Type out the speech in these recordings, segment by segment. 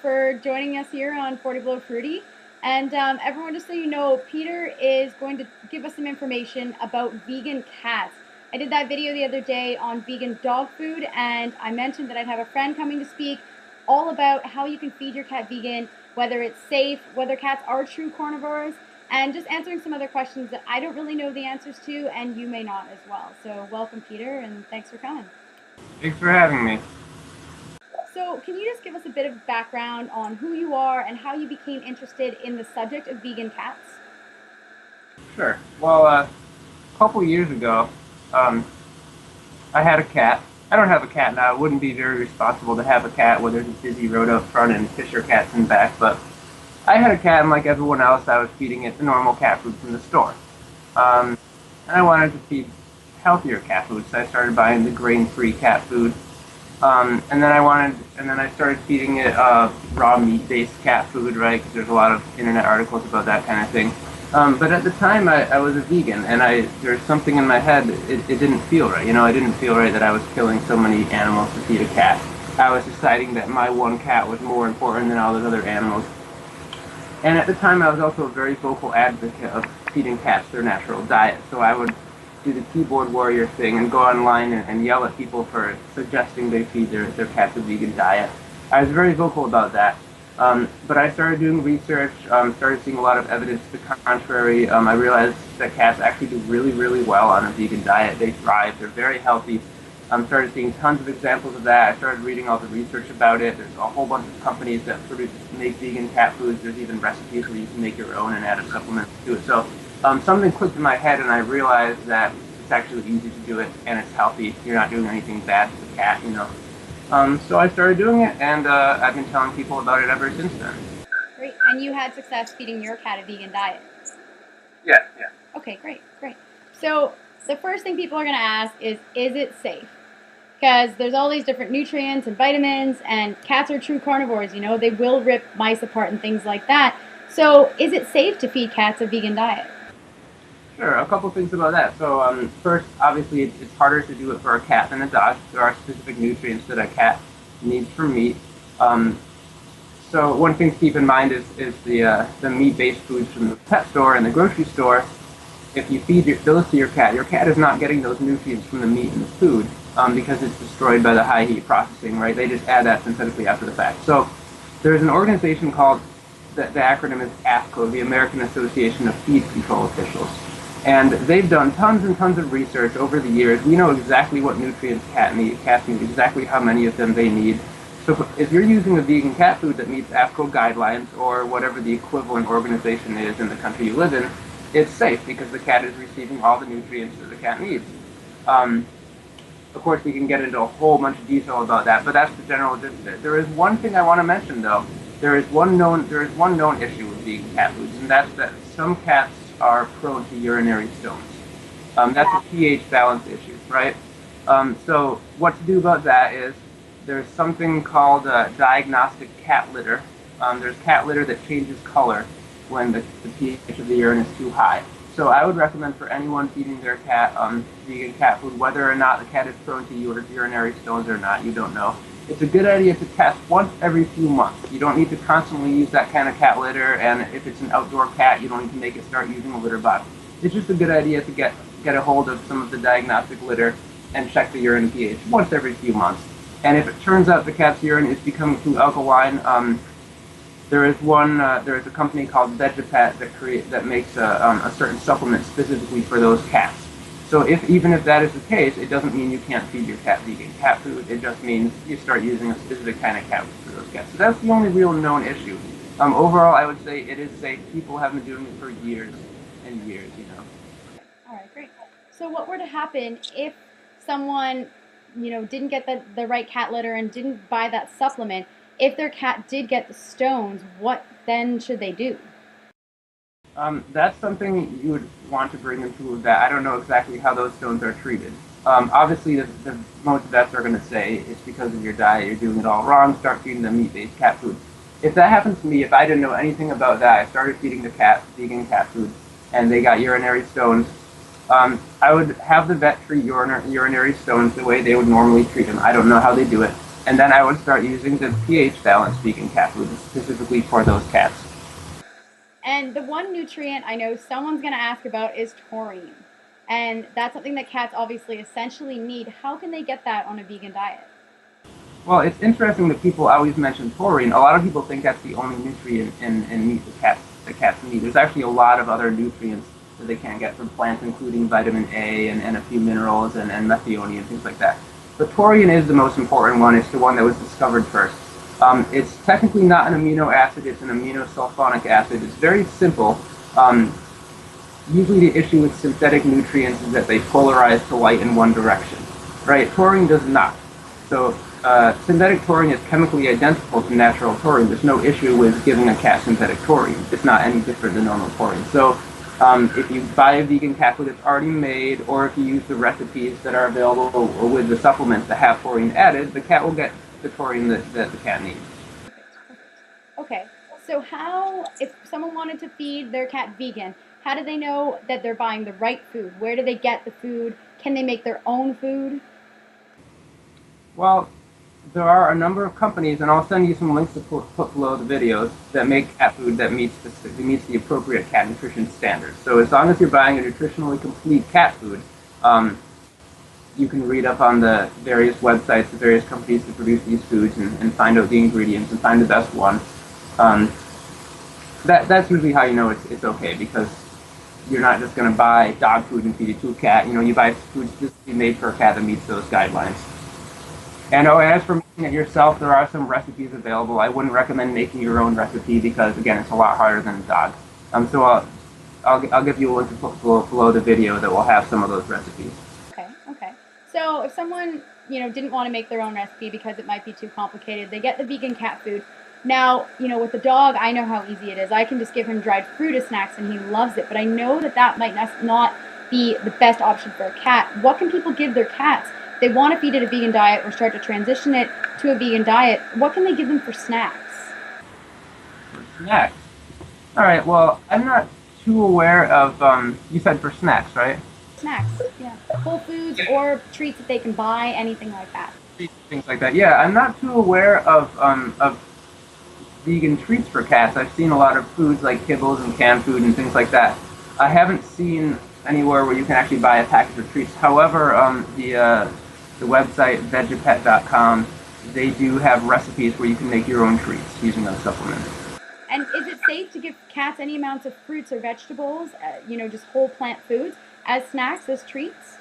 for joining us here on 40 Below Fruity. And everyone, just so you know, Peter is going to give us some information about vegan cats. I did that video the other day on vegan dog food, and I mentioned that I'd have a friend coming to speak all about how you can feed your cat vegan, whether it's safe, whether cats are true carnivores, and just answering some other questions that I don't really know the answers to, and you may not as well. So welcome, Peter, and thanks for coming. Thanks for having me. So can you just give us a bit of background on who you are and how you became interested in the subject of vegan cats? Sure. Well, a couple years ago, I had a cat. I don't have a cat now. It wouldn't be very responsible to have a cat where there's a busy road out front and Fisher cats in back, but I had a cat, and like everyone else, I was feeding it the normal cat food from the store. And I wanted to feed healthier cat food, so I started buying the grain-free cat food. And then I started feeding it raw meat-based cat food, right? Because there's a lot of internet articles about that kind of thing. But at the time, I was a vegan, and there's something in my head. It didn't feel right. It didn't feel right that I was killing so many animals to feed a cat. I was deciding that my one cat was more important than all those other animals. And at the time, I was also a very vocal advocate of feeding cats their natural diet. So I would do the keyboard warrior thing and go online and yell at people for suggesting they feed their cats a vegan diet. I was very vocal about that. But I started doing research, started seeing a lot of evidence to the contrary. I realized that cats actually do really, really well on a vegan diet. They thrive, they're very healthy. Started seeing tons of examples of that. I started reading all the research about it. There's a whole bunch of companies that make vegan cat foods. There's even recipes where you can make your own and add a supplement to it. So something clicked in my head, and I realized that it's actually easy to do it, and it's healthy. You're not doing anything bad to the cat, So I started doing it, and I've been telling people about it ever since then. Great. And you had success feeding your cat a vegan diet? Yeah. Okay, great. So the first thing people are going to ask is it safe? Because there's all these different nutrients and vitamins, and cats are true carnivores, they will rip mice apart and things like that. So is it safe to feed cats a vegan diet? Sure, a couple things about that. So first, obviously, it's harder to do it for a cat than a dog. There are specific nutrients that a cat needs for meat. So one thing to keep in mind is the meat-based foods from the pet store and the grocery store. If you feed those to your cat is not getting those nutrients from the meat and the food because it's destroyed by the high heat processing, right? They just add that synthetically after the fact. So there's an organization called, the acronym is AAFCO, the American Association of Feed Control Officials. And they've done tons and tons of research over the years. We know exactly what nutrients cats need, exactly how many of them they need. So if you're using a vegan cat food that meets AAFCO guidelines or whatever the equivalent organization is in the country you live in, it's safe because the cat is receiving all the nutrients that the cat needs. Of course, we can get into a whole bunch of detail about that, but that's the general gist of it. There is one thing I want to mention, though. There is one known issue with vegan cat foods, and that's that some cats are prone to urinary stones. That's a pH balance issue, right? So what to do about that is there's something called diagnostic cat litter. There's cat litter that changes color when the pH of the urine is too high. So I would recommend for anyone feeding their cat vegan cat food, whether or not the cat is prone to urinary stones or not, you don't know. It's a good idea to test once every few months. You don't need to constantly use that kind of cat litter, and if it's an outdoor cat, you don't need to make it start using a litter box. It's just a good idea to get a hold of some of the diagnostic litter and check the urine pH once every few months. And if it turns out the cat's urine is becoming too alkaline, there is a company called Vegecat that makes a certain supplement specifically for those cats. So even if that is the case, it doesn't mean you can't feed your cat vegan cat food. It just means you start using a specific kind of cat food for those cats. So that's the only real known issue. Overall, I would say it is safe. People have been doing it for years and years, All right, great. So what were to happen if someone, didn't get the right cat litter and didn't buy that supplement? If their cat did get the stones, what then should they do? That's something you would want to bring into that. I don't know exactly how those stones are treated. Obviously, the most vets are going to say it's because of your diet, you're doing it all wrong, start feeding them meat-based cat food. If that happens to me, if I didn't know anything about that, I started feeding the cat vegan cat food, and they got urinary stones, I would have the vet treat urinary stones the way they would normally treat them. I don't know how they do it. And then I would start using the pH balanced vegan cat food specifically for those cats. And the one nutrient I know someone's going to ask about is taurine. And that's something that cats obviously essentially need. How can they get that on a vegan diet? Well, it's interesting that people always mention taurine. A lot of people think that's the only nutrient in meat the cats need. There's actually a lot of other nutrients that they can get from plants, including vitamin A and a few minerals and methionine and things like that. But taurine is the most important one. It's the one that was discovered first. It's technically not an amino acid. It's an aminosulfonic acid. It's very simple. Usually the issue with synthetic nutrients is that they polarize to light in one direction, right? Taurine does not. So synthetic taurine is chemically identical to natural taurine. There's no issue with giving a cat synthetic taurine. It's not any different than normal taurine. So if you buy a vegan cat food that's already made, or if you use the recipes that are available with the supplements that have taurine added, the cat will get the taurine that the cat needs. Okay, so how, if someone wanted to feed their cat vegan, how do they know that they're buying the right food? Where do they get the food? Can they make their own food? Well, there are a number of companies, and I'll send you some links to put below the videos, that make cat food that meets the appropriate cat nutrition standards. So as long as you're buying a nutritionally complete cat food, you can read up on the various websites, the various companies that produce these foods, and find out the ingredients and find the best one. That's usually how you know it's okay, because you're not just going to buy dog food and feed it to a cat. You buy food specifically made for a cat that meets those guidelines. And as for making it yourself, there are some recipes available. I wouldn't recommend making your own recipe because, again, it's a lot harder than a dog. So I'll give you a link to put below the video that will have some of those recipes. Okay. So if someone, didn't want to make their own recipe because it might be too complicated, they get the vegan cat food. Now, with the dog, I know how easy it is. I can just give him dried fruit as snacks and he loves it. But I know that might not be the best option for a cat. What can people give their cats? If they want to feed it a vegan diet or start to transition it to a vegan diet, what can they give them for snacks? For snacks? All right, well, I'm not too aware of, you said for snacks, right? Snacks, yeah. Whole foods or treats that they can buy, anything like that. Things like that. Yeah, I'm not too aware of vegan treats for cats. I've seen a lot of foods like kibbles and canned food and things like that. I haven't seen anywhere where you can actually buy a package of treats. However, the website Vegecat.com, they do have recipes where you can make your own treats using those supplements. And is it safe to give cats any amounts of fruits or vegetables, just whole plant foods, as snacks, as treats?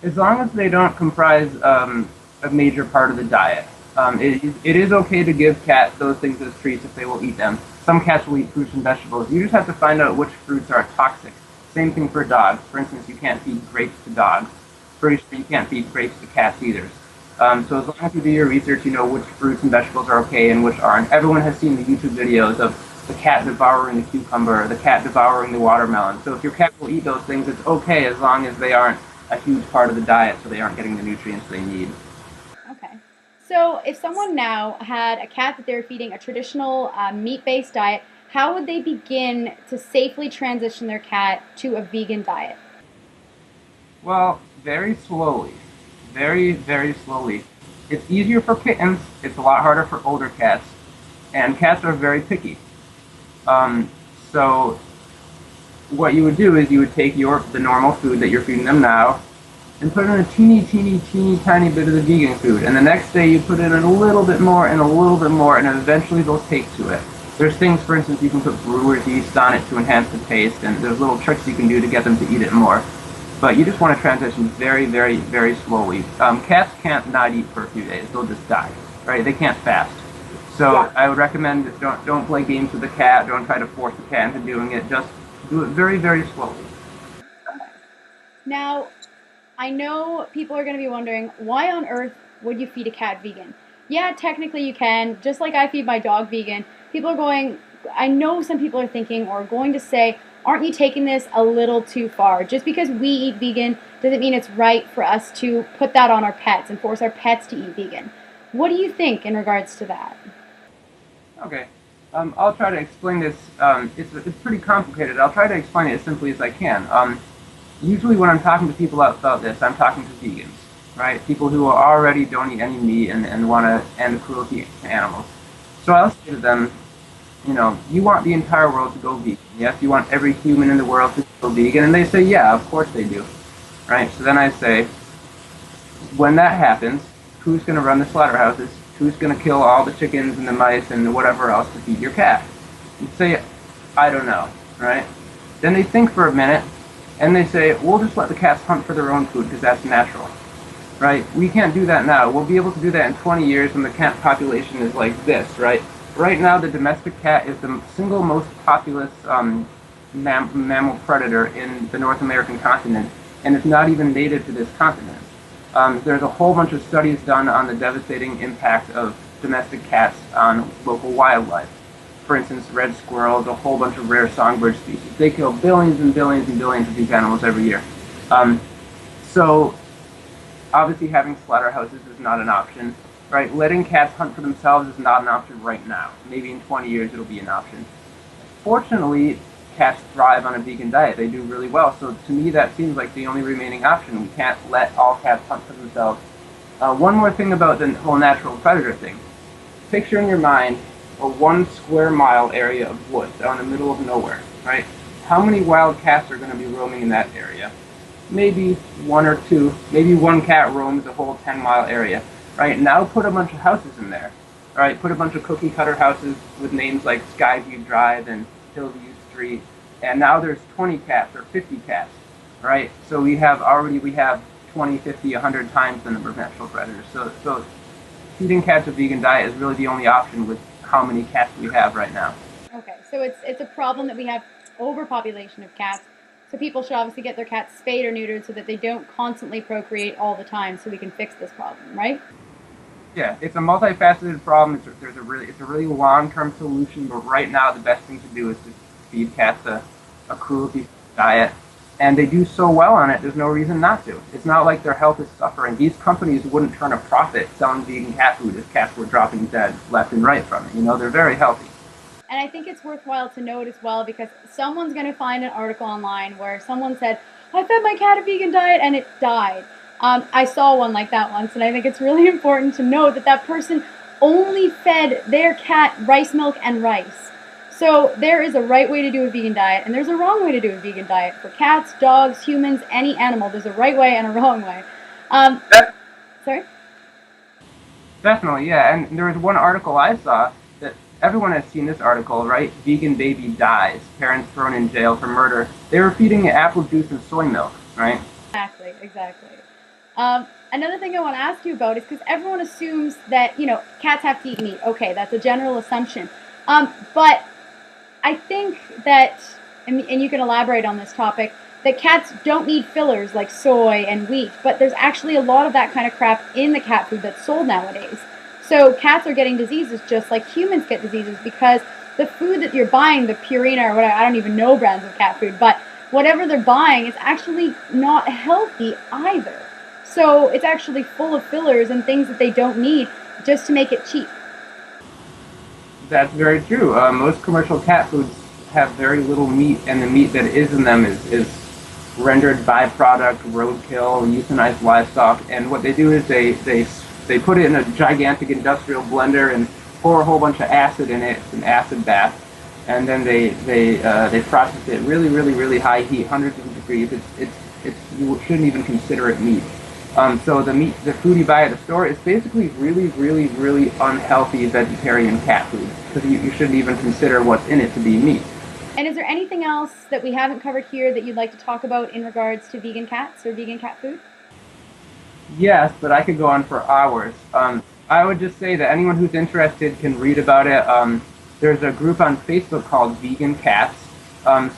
As long as they don't comprise a major part of the diet. It is okay to give cats those things as treats if they will eat them. Some cats will eat fruits and vegetables. You just have to find out which fruits are toxic. Same thing for dogs. For instance, you can't feed grapes to dogs. Pretty sure you can't feed grapes to cats either. So as long as you do your research, you know which fruits and vegetables are okay and which aren't. Everyone has seen the YouTube videos of the cat devouring the cucumber, the cat devouring the watermelon. So if your cat will eat those things, it's okay as long as they aren't a huge part of the diet, so they aren't getting the nutrients they need. Okay. So if someone now had a cat that they're feeding a traditional meat-based diet, how would they begin to safely transition their cat to a vegan diet? Well, very slowly. Very, very slowly. It's easier for kittens. It's a lot harder for older cats. And cats are very picky. So what you would do is you would take the normal food that you're feeding them now and put in a teeny tiny bit of the vegan food. And the next day you put in a little bit more and a little bit more, and eventually they'll take to it. There's things, for instance, you can put brewer's yeast on it to enhance the taste, and there's little tricks you can do to get them to eat it more. But you just want to transition very, very, very slowly. Cats can't not eat for a few days. They'll just die, right? They can't fast. So I would recommend that don't play games with the cat. Don't try to force the cat into doing it. Just do it very, very slowly. Now, I know people are going to be wondering, why on earth would you feed a cat vegan? Yeah, technically you can, just like I feed my dog vegan. People are going, I know some people are thinking or going to say, aren't you taking this a little too far? Just because we eat vegan doesn't mean it's right for us to put that on our pets and force our pets to eat vegan. What do you think in regards to that? Okay, I'll try to explain this. It's pretty complicated. I'll try to explain it as simply as I can. Usually when I'm talking to people about this, I'm talking to vegans. right? People who already don't eat any meat and want to end cruelty to animals. So I'll say to them, you know, you want the entire world to go vegan. Yes, you want every human in the world to go vegan. And they say, yeah, of course they do, right? So then I say, when that happens, who's going to run the slaughterhouses? Who's going to kill all the chickens and the mice and whatever else to feed your cat? You say, I don't know, right? Then they think for a minute, and they say, we'll just let the cats hunt for their own food because that's natural, right? We can't do that now. We'll be able to do that in 20 years when the cat population is like this, right? Right now, the domestic cat is the single most populous mammal predator in the North American continent, and it's not even native to this continent. There's a whole bunch of studies done on the devastating impact of domestic cats on local wildlife. For instance, red squirrels, a whole bunch of rare songbird species. They kill billions and billions and billions of these animals every year. So obviously having slaughterhouses is not an option, right? Letting cats hunt for themselves is not an option right now. Maybe in 20 years it'll be an option. Fortunately, cats thrive on a vegan diet. They do really well. So to me, that seems like the only remaining option. We can't let all cats hunt for themselves. One more thing about the whole natural predator thing. Picture in your mind a 1 square mile area of woods out in the middle of nowhere, right? How many wild cats are going to be roaming in that area? Maybe 1 or 2. Maybe 1 cat roams the whole 10-mile area, right? Now put a bunch of houses in there, right? Put a bunch of cookie cutter houses with names like Skyview Drive and Hillview Street, and now there's 20 cats or 50 cats, right? So we have 20, 50, 100 times the number of natural predators. So feeding cats a vegan diet is really the only option with how many cats we have right now. Okay, so it's a problem that we have overpopulation of cats. So people should obviously get their cats spayed or neutered so that they don't constantly procreate all the time, so we can fix this problem, right? Yeah, it's a multifaceted problem. It's a really long-term solution, but right now the best thing to do is to feed cats a cruelty diet, and they do so well on it. There's no reason not to. It's not like their health is suffering. These companies wouldn't turn a profit selling vegan cat food if cats were dropping dead left and right from it. You know, they're very healthy. And I think it's worthwhile to note as well, because someone's going to find an article online where someone said, I fed my cat a vegan diet and it died. I saw one like that once, and I think it's really important to note that that person only fed their cat rice milk and rice. So there is a right way to do a vegan diet, and there's a wrong way to do a vegan diet. For cats, dogs, humans, any animal, there's a right way and a wrong way. Sorry? Definitely, yeah. And there was one article I saw that everyone has seen this article, right? Vegan baby dies, parents thrown in jail for murder. They were feeding it apple juice and soy milk, right? Exactly. Another thing I want to ask you about is, because everyone assumes that, you know, cats have to eat meat. Okay, that's a general assumption. But I think that, and you can elaborate on this topic, that cats don't need fillers like soy and wheat, but there's actually a lot of that kind of crap in the cat food that's sold nowadays. So cats are getting diseases just like humans get diseases, because the food that you're buying, the Purina or whatever, I don't even know brands of cat food, but whatever they're buying is actually not healthy either. So it's actually full of fillers and things that they don't need just to make it cheap. That's very true. Most commercial cat foods have very little meat, and the meat that is in them is rendered byproduct, roadkill, euthanized livestock. And what they do is they put it in a gigantic industrial blender and pour a whole bunch of acid in it. It's an acid bath, and then they process it really high heat, hundreds of degrees. You shouldn't even consider it meat. So the food you buy at the store is basically really unhealthy vegetarian cat food, because you shouldn't even consider what's in it to be meat. And is there anything else that we haven't covered here that you'd like to talk about in regards to vegan cats or vegan cat food? Yes, but I could go on for hours. I would just say that anyone who's interested can read about it. There's a group on Facebook called Vegan Cats.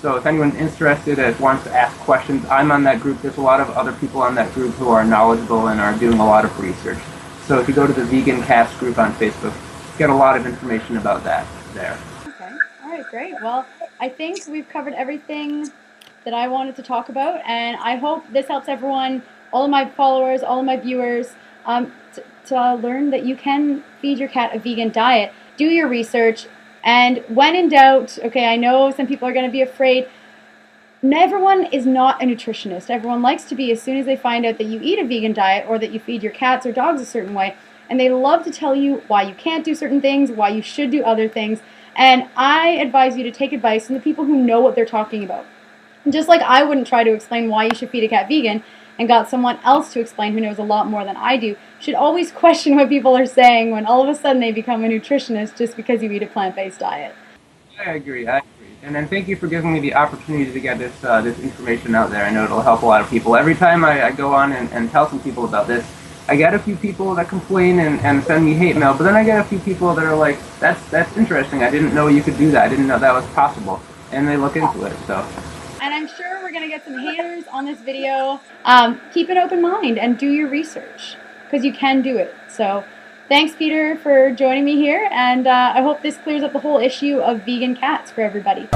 So if anyone's interested and wants to ask questions, I'm on that group. There's a lot of other people on that group who are knowledgeable and are doing a lot of research. So if you go to the Vegan Cats group on Facebook, get a lot of information about that there. Okay. All right, great. Well, I think we've covered everything that I wanted to talk about, and I hope this helps everyone, all of my followers, all of my viewers, to learn that you can feed your cat a vegan diet. Do your research. And when in doubt, okay, I know some people are going to be afraid, Everyone is not a nutritionist. Everyone likes to be as soon as they find out that you eat a vegan diet or that you feed your cats or dogs a certain way. And they love to tell you why you can't do certain things, why you should do other things. And I advise you to take advice from the people who know what they're talking about. Just like I wouldn't try to explain why you should feed a cat vegan and got someone else to explain who knows a lot more than I do, should always question what people are saying when all of a sudden they become a nutritionist just because you eat a plant-based diet. I agree. And then thank you for giving me the opportunity to get this information out there. I know it'll help a lot of people. Every time I go on and tell some people about this, I get a few people that complain and send me hate mail, but then I get a few people that are like, that's interesting. I didn't know you could do that. I didn't know that was possible. And they look into it. So. And I'm sure we're going to get some haters on this video. Keep an open mind and do your research, because you can do it. So thanks, Peter, for joining me here, and I hope this clears up the whole issue of vegan cats for everybody.